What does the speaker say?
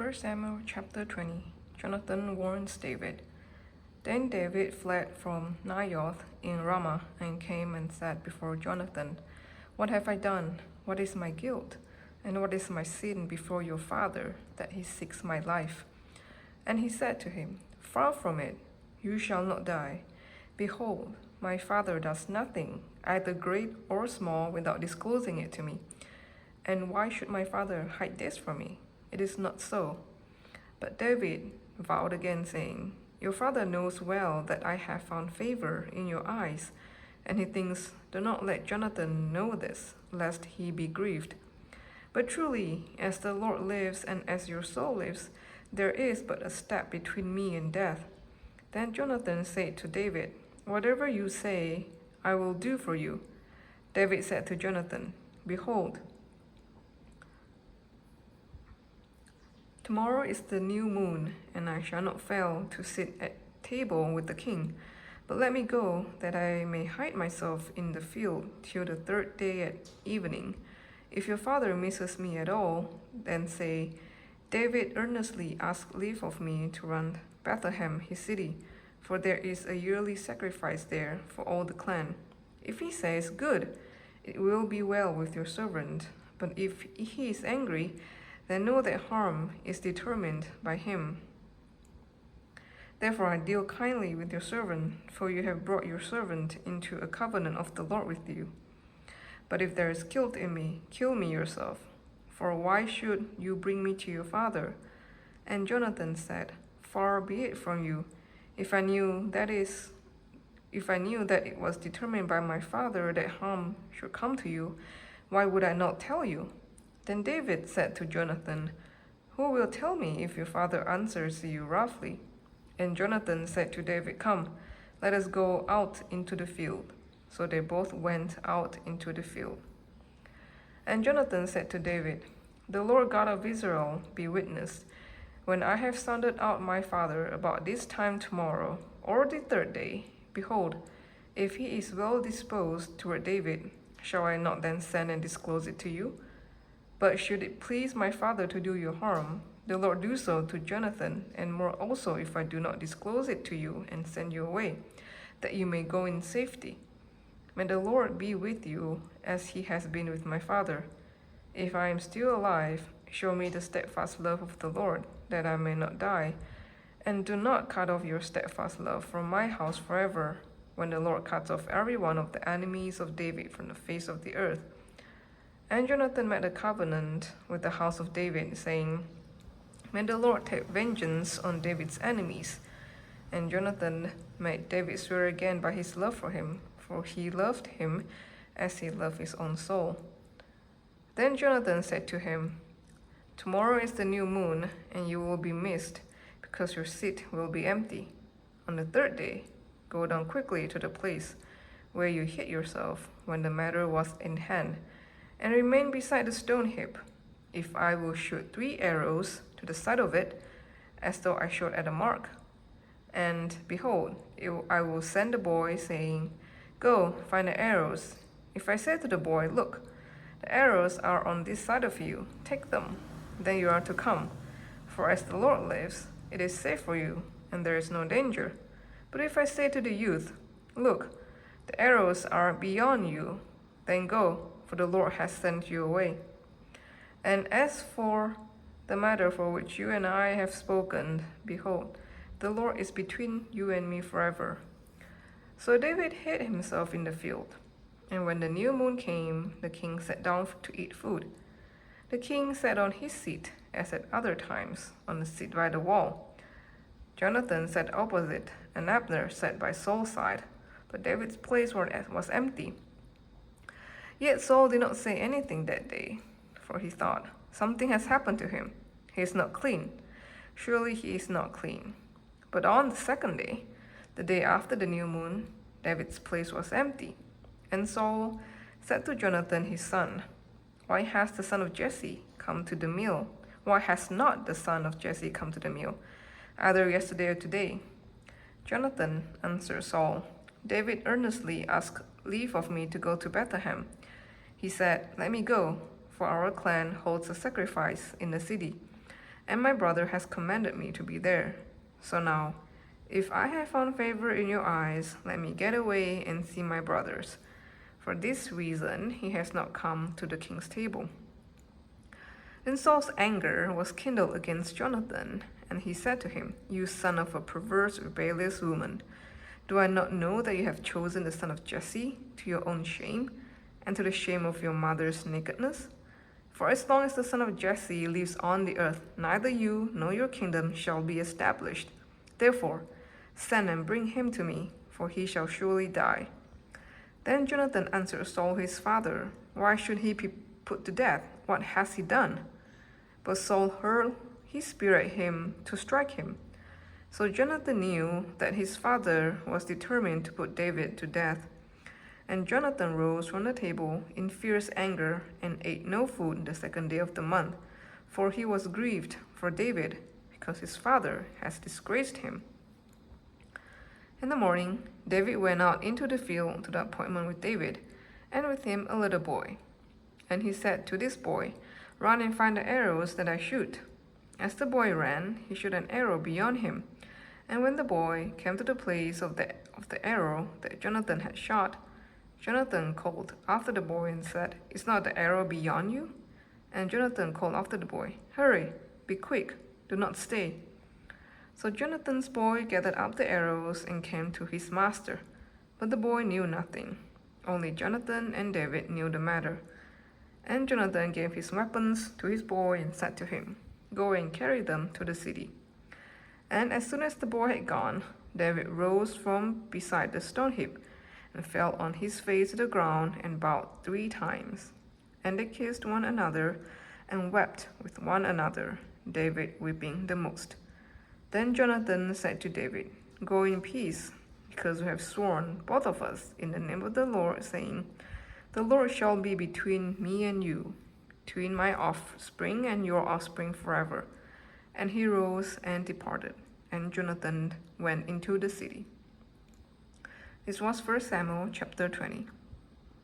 1 Samuel chapter 20. Jonathan warns David. Then David fled from Naioth in Ramah and came and sat before Jonathan. What have I done? What is my guilt? And what is my sin before your father, that he seeks my life? And he said to him, Far from it, you shall not die. Behold, my father does nothing, either great or small, without disclosing it to me. And why should my father hide this from me? It is not so. But David vowed again, saying, Your father knows well that I have found favor in your eyes. And he thinks, Do not let Jonathan know this, lest he be grieved. But truly, as the Lord lives and as your soul lives, there is but a step between me and death. Then Jonathan said to David, Whatever you say, I will do for you. David said to Jonathan, Behold, tomorrow is the new moon, and I shall not fail to sit at table with the king. But let me go, that I may hide myself in the field till the third day at evening. If your father misses me at all, then say, David earnestly asked leave of me to run Bethlehem, his city, for there is a yearly sacrifice there for all the clan. If he says, Good, it will be well with your servant. But if he is angry, then know that harm is determined by him. Therefore I deal kindly with your servant, for you have brought your servant into a covenant of the Lord with you. But if there is guilt in me, kill me yourself, for why should you bring me to your father? And Jonathan said, Far be it from you. If I knew that it was determined by my father that harm should come to you, why would I not tell you? Then David said to Jonathan, Who will tell me if your father answers you roughly? And Jonathan said to David, Come, let us go out into the field. So they both went out into the field. And Jonathan said to David, The Lord God of Israel be witness, when I have sounded out my father about this time tomorrow, or the third day, behold, if he is well disposed toward David, shall I not then send and disclose it to you? But should it please my father to do you harm, the Lord do so to Jonathan, and more also if I do not disclose it to you and send you away, that you may go in safety. May the Lord be with you as he has been with my father. If I am still alive, show me the steadfast love of the Lord, that I may not die. And do not cut off your steadfast love from my house forever, when the Lord cuts off every one of the enemies of David from the face of the earth. And Jonathan made a covenant with the house of David, saying, May the Lord take vengeance on David's enemies. And Jonathan made David swear again by his love for him, for he loved him as he loved his own soul. Then Jonathan said to him, Tomorrow is the new moon, and you will be missed, because your seat will be empty. On the third day, go down quickly to the place where you hid yourself when the matter was in hand, and remain beside the stone heap. If I will shoot 3 arrows to the side of it, as though I shot at a mark. And behold, I will send the boy, saying, Go, find the arrows. If I say to the boy, Look, the arrows are on this side of you, take them, then you are to come. For as the Lord lives, it is safe for you, and there is no danger. But if I say to the youth, Look, the arrows are beyond you, then go, for the Lord has sent you away. And as for the matter for which you and I have spoken, behold, the Lord is between you and me forever. So David hid himself in the field. And when the new moon came, the king sat down to eat food. The king sat on his seat, as at other times, on the seat by the wall. Jonathan sat opposite, and Abner sat by Saul's side, but David's place was empty. Yet Saul did not say anything that day, for he thought, Something has happened to him. He is not clean. Surely he is not clean. But on the second day, the day after the new moon, David's place was empty. And Saul said to Jonathan his son, Why has the son of Jesse come to the meal? Why has not the son of Jesse come to the meal, either yesterday or today? Jonathan answered Saul, David earnestly asked leave of me to go to Bethlehem. He said, Let me go, for our clan holds a sacrifice in the city. and my brother has commanded me to be there. So now, if I have found favor in your eyes, let me get away and see my brothers. For this reason, he has not come to the king's table." Then Saul's anger was kindled against Jonathan, and he said to him, "You son of a perverse, rebellious woman, do I not know that you have chosen the son of Jesse to your own shame, and to the shame of your mother's nakedness? For as long as the son of Jesse lives on the earth, neither you nor your kingdom shall be established. Therefore, send and bring him to me, for he shall surely die." Then Jonathan answered Saul his father, "Why should he be put to death? What has he done?" But Saul hurled his spear at him to strike him. So Jonathan knew that his father was determined to put David to death. And Jonathan rose from the table in fierce anger and ate no food the second day of the month, for he was grieved for David, because his father has disgraced him. In the morning, David went out into the field to the appointment with David, and with him a little boy. And he said to this boy, "Run and find the arrows that I shoot." As the boy ran, he shot an arrow beyond him. And when the boy came to the place of the arrow that Jonathan had shot, Jonathan called after the boy and said, "Is not the arrow beyond you?" And Jonathan called after the boy, "Hurry, be quick, do not stay." So Jonathan's boy gathered up the arrows and came to his master. But the boy knew nothing. Only Jonathan and David knew the matter. And Jonathan gave his weapons to his boy and said to him, "Go and carry them to the city." And as soon as the boy had gone, David rose from beside the stone heap and fell on his face to the ground and bowed 3 times. And they kissed one another and wept with one another, David weeping the most. Then Jonathan said to David, "Go in peace, because we have sworn, both of us, in the name of the Lord, saying, 'The Lord shall be between me and you, between my offspring and your offspring forever.'" And he rose and departed, and Jonathan went into the city. This was 1 Samuel chapter 20.